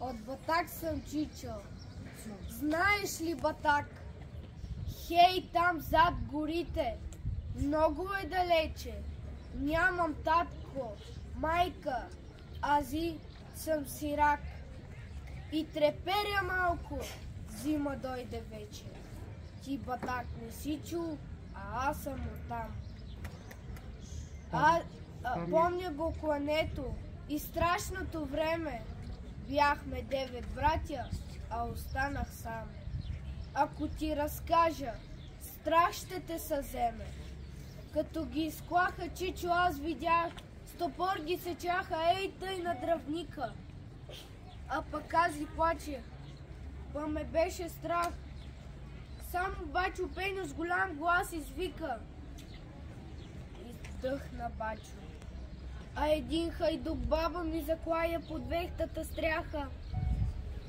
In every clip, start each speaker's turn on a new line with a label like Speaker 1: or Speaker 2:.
Speaker 1: От Батак съм, Чичо. Знаеш ли, Батак? Хей, там зад горите. Много е далече. Нямам татко, майка. Ази съм сирак. И треперя малко. Зима дойде вече. Ти, Батак, не си чул, а аз съм оттам. Помня го клането и страшното време. Бяхме 9 братя, а останах сам. Ако ти разкажа, страх ще те съземе. Като ги изклаха, Чичо, аз видях, с топор ги сечаха, ей тъй на дръвника. А пък аз и плачех, па ме беше страх. Само бачо Пеньо с голям глас извика. Издъхна бачо. А един хайдук баба ми заклая под вехтата стряха.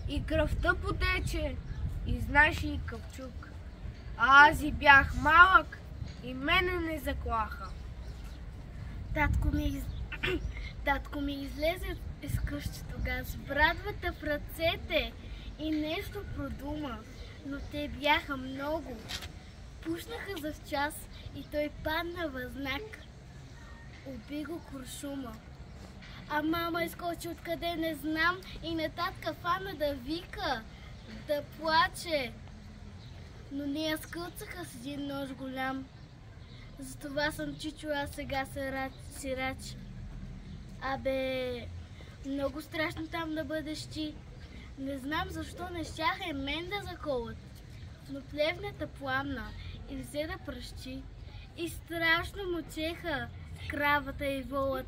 Speaker 1: И кръвта потече, и знаеш и Къпчук. А аз и бях малък, и мене не заклаха.
Speaker 2: Татко ми излезе из къщи тогава с брадвата в ръцете и нещо продума, но те бяха много. Пушнаха за в час и той падна във знак. Уби го куршума. А мама изкочи откъде не знам и на татка фана да вика, да плаче. Но не я скълцаха с един нож голям. Затова съм, Чичо, аз сега сирач. Абе, много страшно там да бъдеш ти. Не знам защо не щяха и мен да заколат. Но плевнята пламна и взе да пръщи. И страшно мучеха кравата и волът.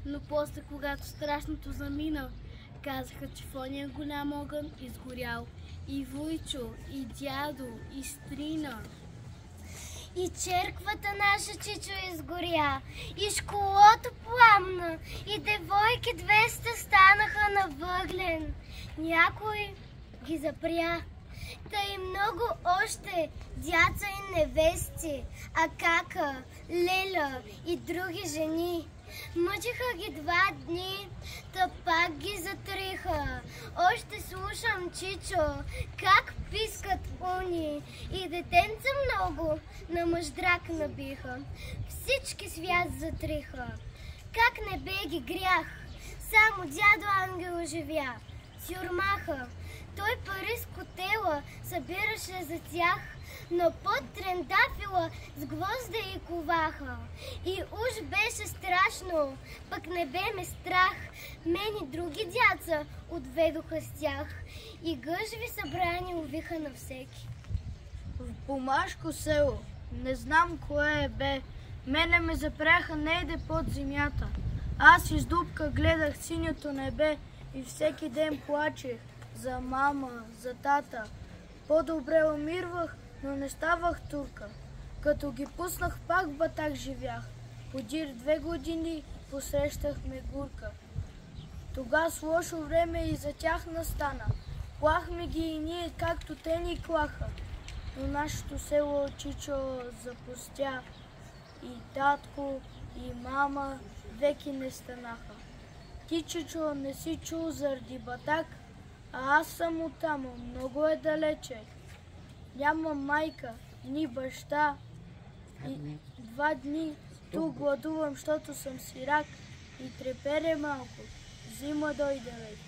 Speaker 2: Но после, когато страшното замина, казаха, че в ония голям огън изгорял и Вуйчо, и дядо, и Стрина.
Speaker 3: И черквата наша, Чичо, изгоря, и школото пламна, и девойки 200 станаха на въглен. Някой ги запря. Та и много още дяца и невести, Акака, Леля и други жени. Мъчиха ги 2 дни, та пак ги затриха. Още слушам, Чичо, как пискат уни и детенца много на мъждрак набиха. Всички свят затриха. Как не бе ги грях, само дядо Ангел оживя. Сюрмаха. Той пари с котела събираше за тях, но под трендафила с гвозда и коваха. И уж беше страшно, пък не бе ме страх. Мен и други дяца отведоха с тях и гъжви събрани увиха на всеки.
Speaker 1: В Помашко село, не знам кое бе, мене ме запряха нейде под земята. Аз из дупка гледах синьото небе и всеки ден плачех за мама, за тата. По-добре умирвах, но не ставах турка. Като ги пуснах, пак в Батак живях. Подир 2 години посрещахме Гурка. Тога с лошо време и за тях настана. Клахме ги и ние, както те ни клаха. Но нашето село, Чичо, запустя. И татко, и мама веки не станаха. Ти, Чичо, не си чул заради Батак, а аз съм оттам, много е далече. Нямам майка, ни баща. И 2 дни тук гладувам, защото съм сирак и треперя малко. Зима дойде вече.